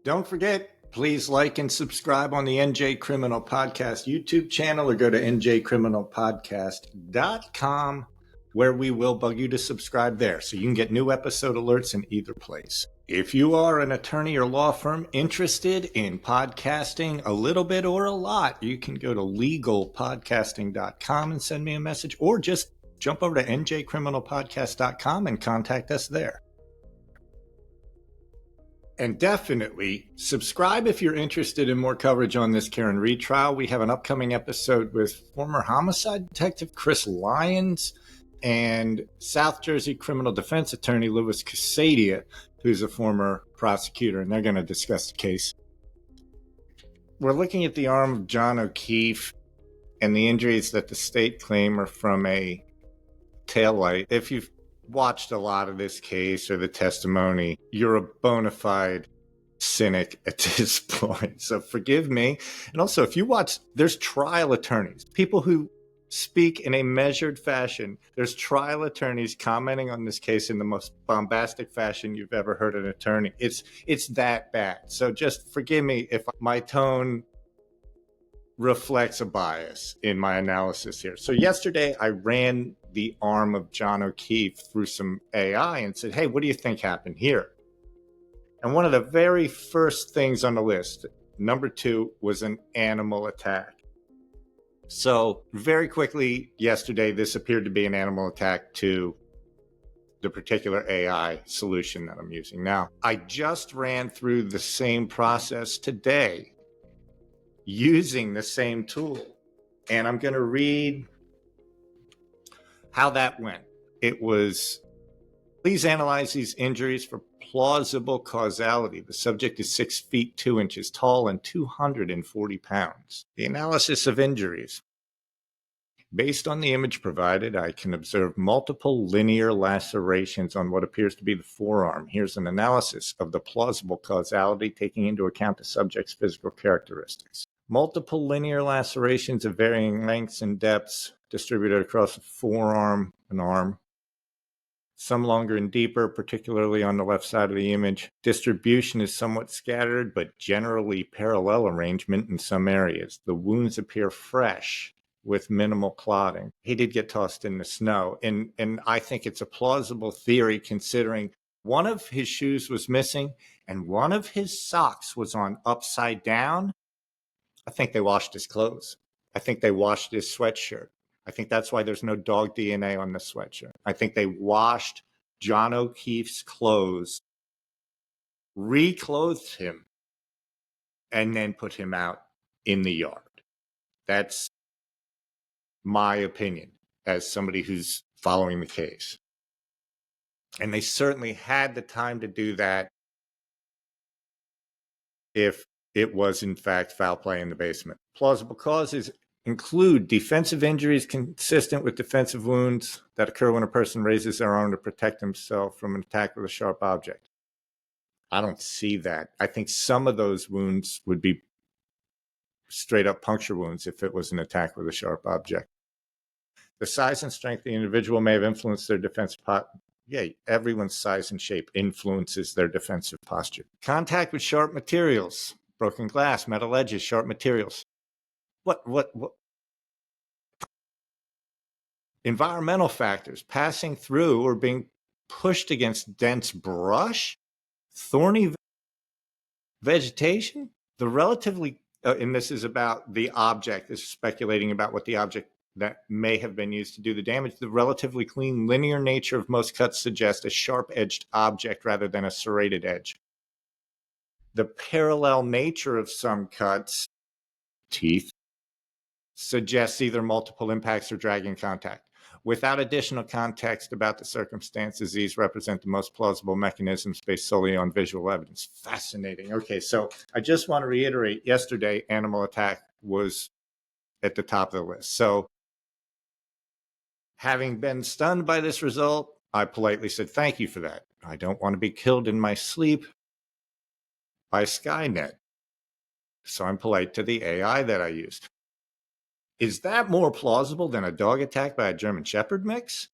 Don't forget, please like and subscribe on the NJ Criminal Podcast YouTube channel or go to njcriminalpodcast.com where we will bug you to subscribe there so you can get new episode alerts in either place. If you are an attorney or law firm interested in podcasting a little bit or a lot, you can go to legalpodcasting.com and send me a message, or just jump over to njcriminalpodcast.com and contact us there. And definitely subscribe if you're interested in more coverage on this Karen Reed trial. We have an upcoming episode with former homicide detective Chris Lyons and South Jersey criminal defense attorney Louis Casadia, who's a former prosecutor, and they're going to discuss the case. We're looking at the arm of John O'Keefe and the injuries that the state claim are from a taillight. If you've watched a lot of this case or the testimony, you're a bona fide cynic at this point. So forgive me. And also, if you watch, there's trial attorneys, people who speak in a measured fashion. There's trial attorneys commenting on this case in the most bombastic fashion you've ever heard an attorney. It's that bad. So just forgive me if my tone reflects a bias in my analysis here. So yesterday I ran the arm of John O'Keefe through some AI and said, hey, what do you think happened here? And one of the very first things on the list, number 2, was an animal attack. So very quickly yesterday, this appeared to be an animal attack to the particular AI solution that I'm using. Now, I just ran through the same process today using the same tool. And I'm going to read how that went. It was, please analyze these injuries for plausible causality. The subject is 6 feet 2 inches tall and 240 pounds. The analysis of injuries. Based on the image provided, I can observe multiple linear lacerations on what appears to be the forearm. Here's an analysis of the plausible causality, taking into account the subject's physical characteristics. Multiple linear lacerations of varying lengths and depths distributed across the forearm and arm. Some longer and deeper, particularly on the left side of the image. Distribution is somewhat scattered, but generally parallel arrangement in some areas. The wounds appear fresh with minimal clotting. He did get tossed in the snow, and I think it's a plausible theory considering one of his shoes was missing and one of his socks was on upside down. I think they washed his clothes. I think they washed his sweatshirt. I think that's why there's no dog DNA on the sweatshirt. I think they washed John O'Keefe's clothes, reclothed him, and then put him out in the yard. That's my opinion as somebody who's following the case. And they certainly had the time to do that if it was in fact foul play in the basement. Plausible causes include defensive injuries consistent with defensive wounds that occur when a person raises their arm to protect himself from an attack with a sharp object. I don't see that. I think some of those wounds would be straight up puncture wounds if it was an attack with a sharp object. The size and strength of the individual may have influenced their defensive Yeah, everyone's size and shape influences their defensive posture. Contact with sharp materials, broken glass, metal edges, sharp materials. What? Environmental factors, passing through or being pushed against dense brush, thorny vegetation. The relatively, and this is about the object, this is speculating about what the object that may have been used to do the damage. The relatively clean linear nature of most cuts suggests a sharp-edged object rather than a serrated edge. The parallel nature of some cuts, teeth, suggests either multiple impacts or dragging contact. Without additional context about the circumstances, these represent the most plausible mechanisms based solely on visual evidence. Fascinating. Okay, so I just want to reiterate, yesterday, animal attack was at the top of the list. So having been stunned by this result, I politely said, thank you for that. I don't want to be killed in my sleep by Skynet. So I'm polite to the AI that I used. Is that more plausible than a dog attack by a German Shepherd mix?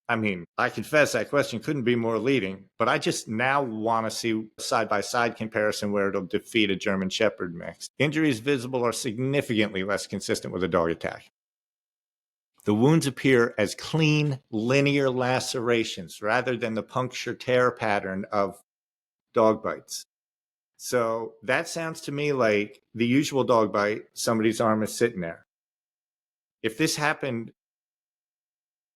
I mean, I confess that question couldn't be more leading, but I just now want to see a side-by-side comparison where it'll defeat a German Shepherd mix. Injuries visible are significantly less consistent with a dog attack. The wounds appear as clean, linear lacerations rather than the puncture tear pattern of dog bites. So that sounds to me like the usual dog bite, somebody's arm is sitting there. If this happened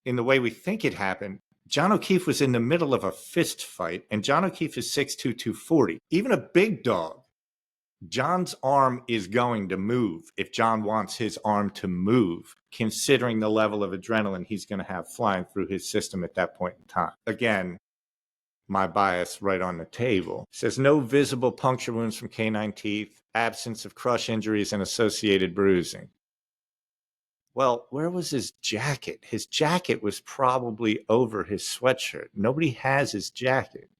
in the way we think it happened, John O'Keefe was in the middle of a fist fight, and John O'Keefe is 6'2", 240. Even a big dog, John's arm is going to move if John wants his arm to move, considering the level of adrenaline he's going to have flying through his system at that point in time. Again, my bias right on the table. It says no visible puncture wounds from canine teeth, absence of crush injuries and associated bruising. Well, where was his jacket? His jacket was probably over his sweatshirt. Nobody has his jacket.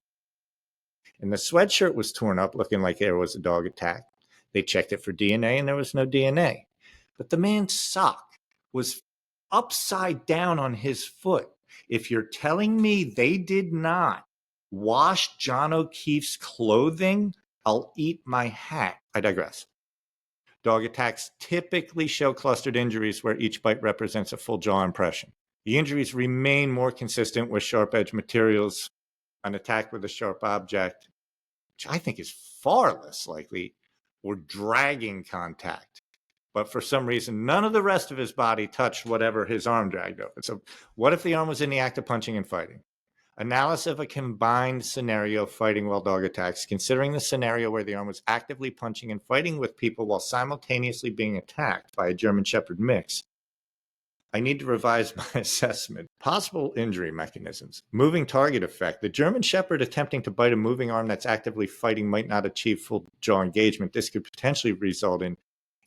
And the sweatshirt was torn up, looking like there was a dog attack. They checked it for DNA, and there was no DNA. But the man's sock was upside down on his foot. If you're telling me they did not wash John O'Keefe's clothing, I'll eat my hat. I digress. Dog attacks typically show clustered injuries where each bite represents a full jaw impression. The injuries remain more consistent with sharp-edged materials. An attack with a sharp object, which I think is far less likely, or dragging contact. But for some reason, none of the rest of his body touched whatever his arm dragged over. So what if the arm was in the act of punching and fighting? Analysis of a combined scenario of fighting while dog attacks, considering the scenario where the arm was actively punching and fighting with people while simultaneously being attacked by a German Shepherd mix. I need to revise my assessment. Possible injury mechanisms. Moving target effect. The German Shepherd attempting to bite a moving arm that's actively fighting might not achieve full jaw engagement. This could potentially result in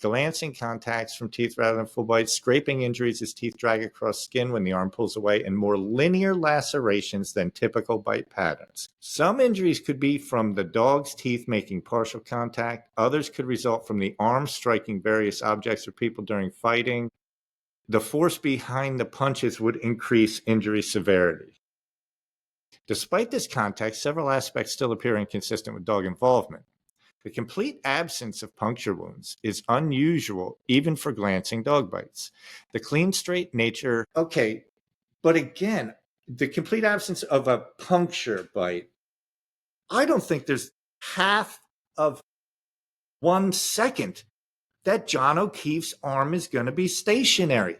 glancing contacts from teeth rather than full bites, scraping injuries as teeth drag across skin when the arm pulls away, and more linear lacerations than typical bite patterns. Some injuries could be from the dog's teeth making partial contact. Others could result from the arm striking various objects or people during fighting. The force behind the punches would increase injury severity. Despite this context, several aspects still appear inconsistent with dog involvement. The complete absence of puncture wounds is unusual even for glancing dog bites. The clean, straight nature, okay, but again, the complete absence of a puncture bite, I don't think there's half of 1 second that John O'Keefe's arm is going to be stationary.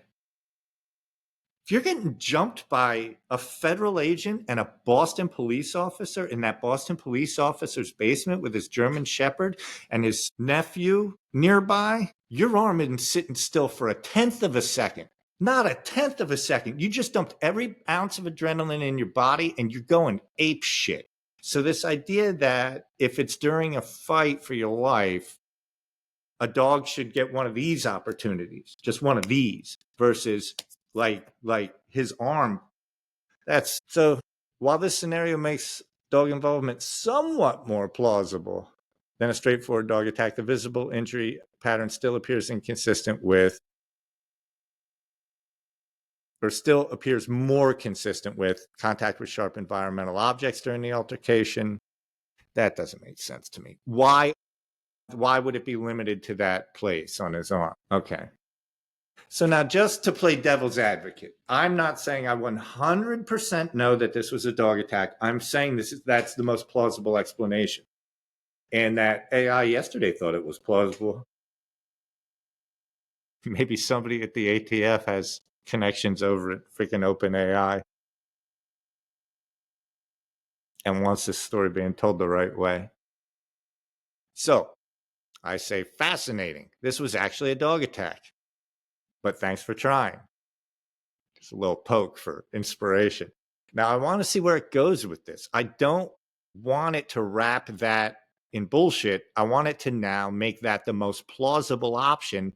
If you're getting jumped by a federal agent and a Boston police officer in that Boston police officer's basement with his German Shepherd and his nephew nearby, your arm isn't sitting still for a tenth of a second. Not a tenth of a second. You just dumped every ounce of adrenaline in your body and you're going ape shit. So this idea that if it's during a fight for your life, a dog should get one of these opportunities, just one of these, versus like his arm. That's so while this scenario makes dog involvement somewhat more plausible than a straightforward dog attack, the visible injury pattern still appears inconsistent with, or still appears more consistent with, contact with sharp environmental objects during the altercation. That doesn't make sense to me. Why would it be limited to that place on his arm? Okay. So now, just to play devil's advocate, I'm not saying I 100% know that this was a dog attack. I'm saying that's the most plausible explanation. And that AI yesterday thought it was plausible. Maybe somebody at the ATF has connections over at freaking OpenAI and wants this story being told the right way. So I say fascinating. This was actually a dog attack. But thanks for trying. Just a little poke for inspiration. Now, I want to see where it goes with this. I don't want it to wrap that in bullshit. I want it to now make that the most plausible option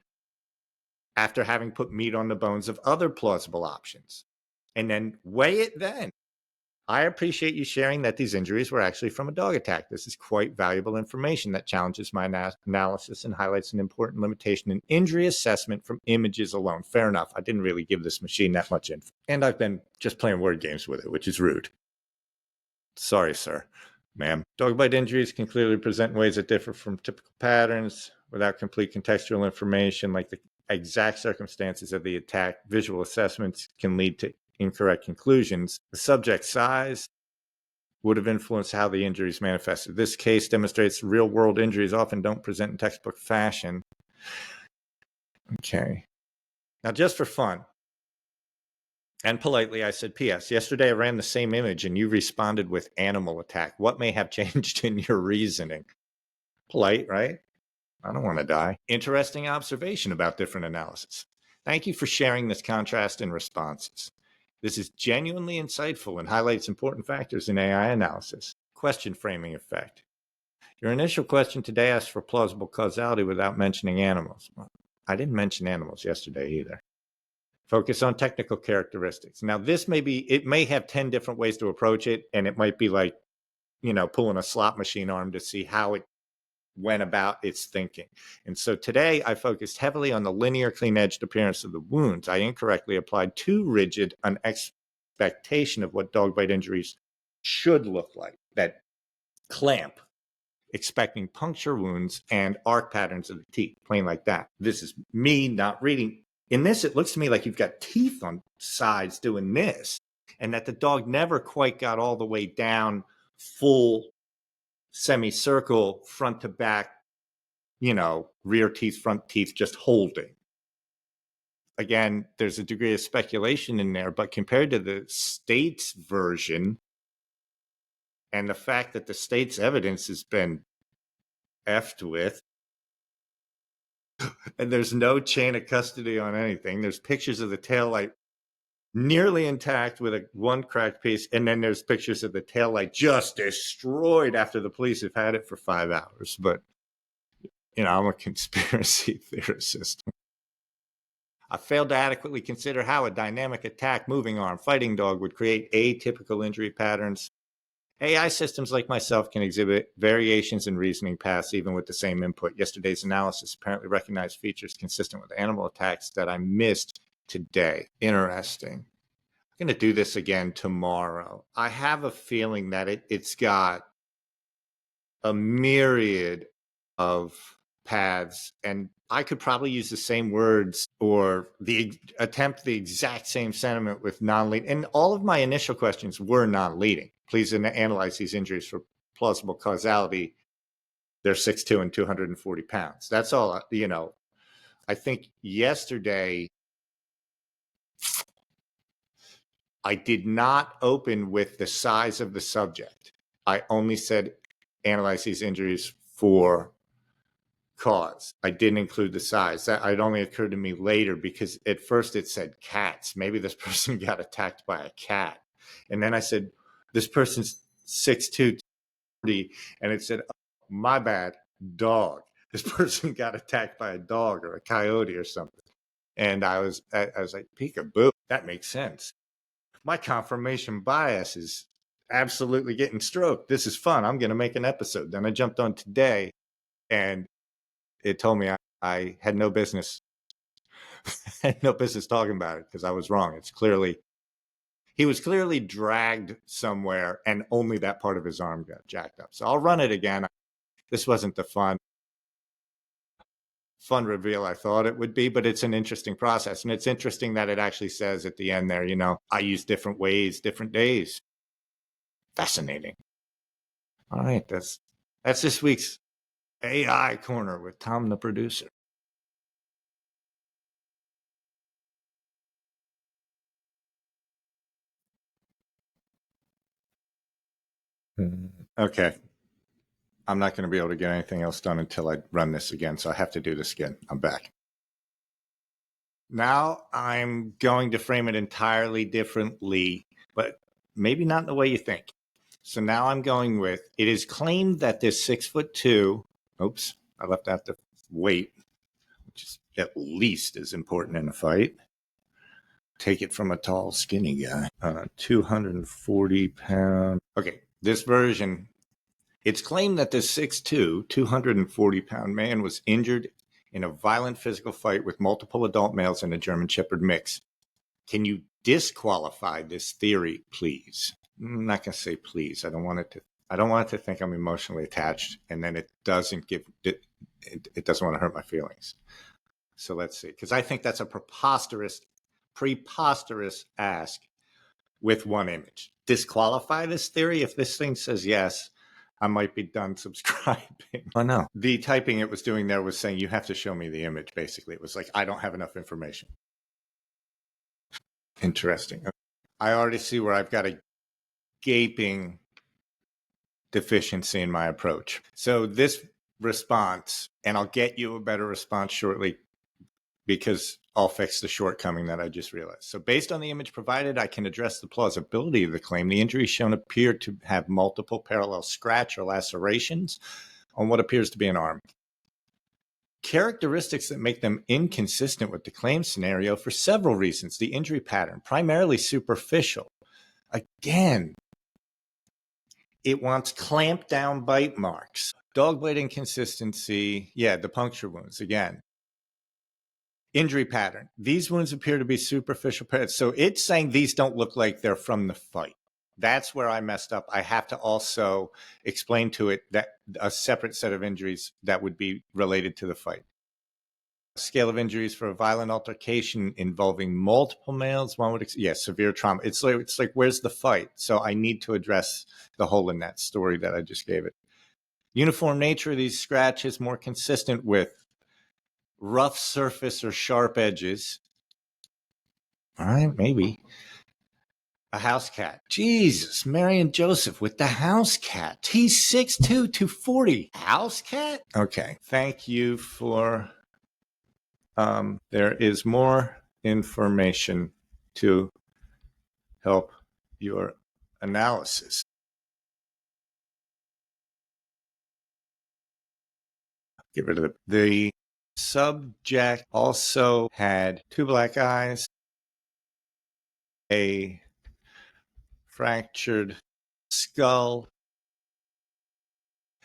after having put meat on the bones of other plausible options. And then weigh it then. I appreciate you sharing that these injuries were actually from a dog attack. This is quite valuable information that challenges my analysis and highlights an important limitation in injury assessment from images alone. Fair enough. I didn't really give this machine that much info. And I've been just playing word games with it, which is rude. Sorry, sir. Ma'am. Dog bite injuries can clearly present in ways that differ from typical patterns without complete contextual information, like the exact circumstances of the attack. Visual assessments can lead to incorrect conclusions. The subject size would have influenced how the injuries manifested. This case demonstrates real-world injuries often don't present in textbook fashion. Okay. Now, just for fun, and politely, I said, P.S. Yesterday I ran the same image and you responded with animal attack. What may have changed in your reasoning? Polite, right? I don't want to die. Interesting observation about different analysis. Thank you for sharing this contrast in responses. This is genuinely insightful and highlights important factors in AI analysis. Question framing effect. Your initial question today asked for plausible causality without mentioning animals. Well, I didn't mention animals yesterday either. Focus on technical characteristics. Now, this may be, it may have 10 different ways to approach it, and it might be like, pulling a slot machine arm to see how it went about its thinking. And so today I focused heavily on the linear, clean-edged appearance of the wounds. I incorrectly applied too rigid an expectation of what dog bite injuries should look like. That clamp, expecting puncture wounds and arc patterns of the teeth, plain like that. This is me not reading. In this, it looks to me like you've got teeth on sides doing this, and that the dog never quite got all the way down full semicircle, front to back, rear teeth, front teeth, just holding. Again, there's a degree of speculation in there, but compared to the state's version and the fact that the state's evidence has been effed with, and there's no chain of custody on anything. There's pictures of the tail light nearly intact with one cracked piece, and then there's pictures of the tail light just destroyed after the police have had it for 5 hours. But I'm a conspiracy theorist. I failed to adequately consider how a dynamic attack, moving arm, fighting dog would create atypical injury patterns. AI systems like myself can exhibit variations in reasoning paths even with the same input. Yesterday's analysis apparently recognized features consistent with animal attacks that I missed today. Interesting. I'm going to do this again tomorrow. I have a feeling that it's got a myriad of paths, and I could probably use the same words or attempt the exact same sentiment with non-leading. And all of my initial questions were non-leading. Please analyze these injuries for plausible causality. They're 6'2" and 240 pounds. That's all, I think yesterday I did not open with the size of the subject. I only said analyze these injuries for cause. I didn't include the size. That it only occurred to me later because at first it said cats. Maybe this person got attacked by a cat. And then I said, this person's 6'2", and it said, oh, my bad, dog. This person got attacked by a dog or a coyote or something. And I was like, peekaboo, that makes sense. My confirmation bias is absolutely getting stroked. This is fun. I'm going to make an episode. Then I jumped on today, and it told me I had no business talking about it because I was wrong. He was clearly dragged somewhere, and only that part of his arm got jacked up. So I'll run it again. This wasn't the fun reveal I thought it would be, but it's an interesting process. And it's interesting that it actually says at the end there, I use different ways, different days. Fascinating. All right, that's this week's AI Corner with Tom, the producer. Okay. I'm not going to be able to get anything else done until I run this again, so I have to do this again. I'm back. Now I'm going to frame it entirely differently, but maybe not in the way you think. So now I'm going with, it is claimed that this 6'2", oops, I left out the weight, which is at least as important in a fight. Take it from a tall, skinny guy. 240 pound. Okay, this version, it's claimed that this 6'2", 240 pound man was injured in a violent physical fight with multiple adult males and a German Shepherd mix. Can you disqualify this theory, please? I'm not going to say please. I don't want it to think I'm emotionally attached, and then it doesn't want to hurt my feelings. So let's see, because I think that's a preposterous ask with one image. Disqualify this theory? If this thing says yes, I might be done subscribing. Oh no. The typing it was doing there was saying you have to show me the image, basically. It was like, I don't have enough information. Interesting. I already see where I've got a gaping deficiency in my approach. So this response, and I'll get you a better response shortly because I'll fix the shortcoming that I just realized. So based on the image provided, I can address the plausibility of the claim. The injuries shown appear to have multiple parallel scratch or lacerations on what appears to be an arm. Characteristics that make them inconsistent with the claim scenario for several reasons. The injury pattern, primarily superficial. Again, it wants clamped down bite marks. Dog blade inconsistency. Yeah, the puncture wounds again. Injury pattern. These wounds appear to be superficial. So it's saying these don't look like they're from the fight. That's where I messed up. I have to also explain to it that a separate set of injuries that would be related to the fight. Scale of injuries for a violent altercation involving multiple males. One would, severe trauma. It's like, where's the fight? So I need to address the hole in that story that I just gave it. Uniform nature of these scratches more consistent with rough surface or sharp edges. All right, maybe. A house cat. Jesus, Mary and Joseph with the house cat. He's 6'2", 240. House cat? Okay, thank you for... there is more information to help your analysis. Get rid of the subject also had 2 black eyes, a fractured skull.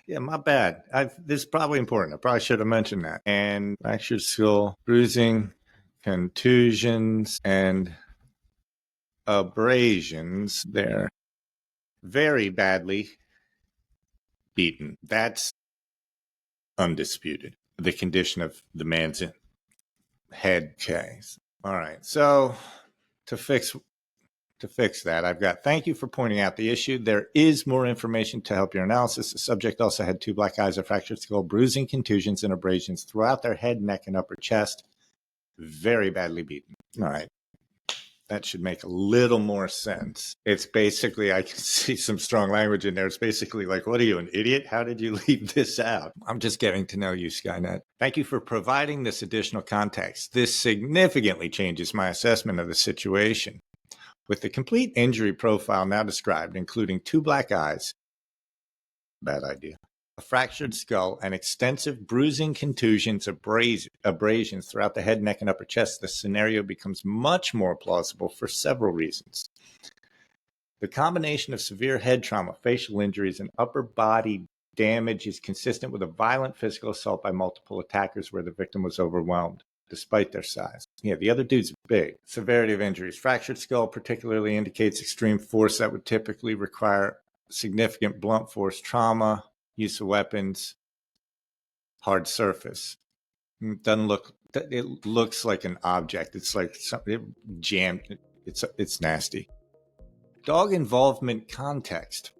Yeah, my bad. This is probably important. I probably should have mentioned that. And fractured skull, bruising, contusions, and abrasions there. Very badly beaten. That's undisputed. The condition of the man's head case. All right. So to fix that, I've got, thank you for pointing out the issue. There is more information to help your analysis. The subject also had 2 black eyes, a fractured skull, bruising, contusions, and abrasions throughout their head, neck, and upper chest. Very badly beaten. All right. That should make a little more sense. It's basically, I can see some strong language in there. It's basically like, what are you, an idiot? How did you leave this out? I'm just getting to know you, Skynet. Thank you for providing this additional context. This significantly changes my assessment of the situation. With the complete injury profile now described, including 2 black eyes, bad idea, a fractured skull, and extensive bruising, contusions, abrasions throughout the head, neck, and upper chest, the scenario becomes much more plausible for several reasons. The combination of severe head trauma, facial injuries, and upper body damage is consistent with a violent physical assault by multiple attackers where the victim was overwhelmed, despite their size. Yeah, the other dude's big. Severity of injuries. Fractured skull particularly indicates extreme force that would typically require significant blunt force trauma, use of weapons, hard surface. It looks like an object. It's like something jammed. It's nasty. Dog involvement context.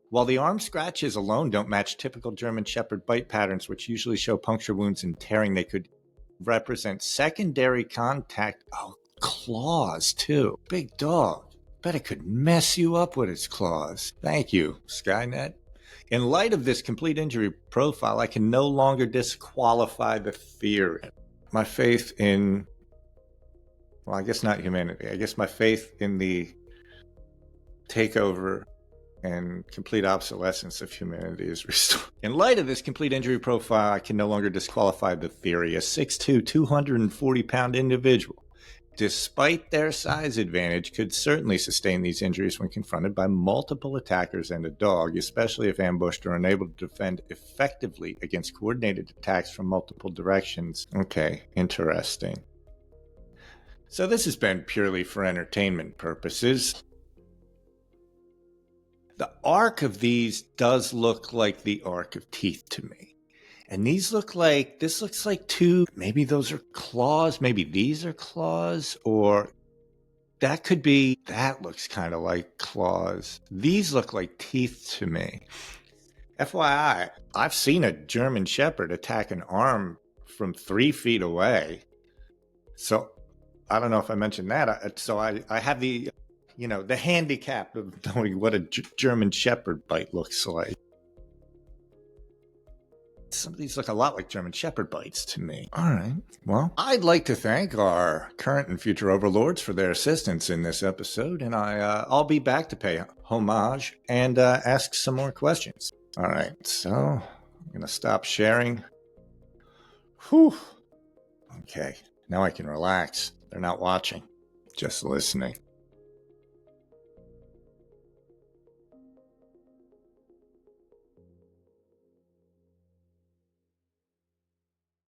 While the arm scratches alone don't match typical German Shepherd bite patterns, which usually show puncture wounds and tearing, they could represent secondary contact. Oh, claws too. Big dog. Bet it could mess you up with its claws. Thank you, Skynet. In light of this complete injury profile, I can no longer disqualify the theory. My faith in, well, I guess not humanity. I guess my faith in the takeover and complete obsolescence of humanity is restored. In light of this complete injury profile, I can no longer disqualify the theory. A 6'2", 240-pound individual despite their size advantage, could certainly sustain these injuries when confronted by multiple attackers and a dog, especially if ambushed or unable to defend effectively against coordinated attacks from multiple directions. Okay, interesting. So this has been purely for entertainment purposes. The arc of these does look like the arc of teeth to me. And this looks like two, maybe those are claws, maybe these are claws, or that looks kind of like claws. These look like teeth to me. FYI, I've seen a German Shepherd attack an arm from 3 feet away. So I don't know if I mentioned that. So I have the handicap of knowing what a German Shepherd bite looks like. Some of these look a lot like German Shepherd bites to me. All right. Well, I'd like to thank our current and future overlords for their assistance in this episode, and I'll be back to pay homage and ask some more questions. All right. So I'm going to stop sharing. Whew. Okay. Now I can relax. They're not watching, just listening.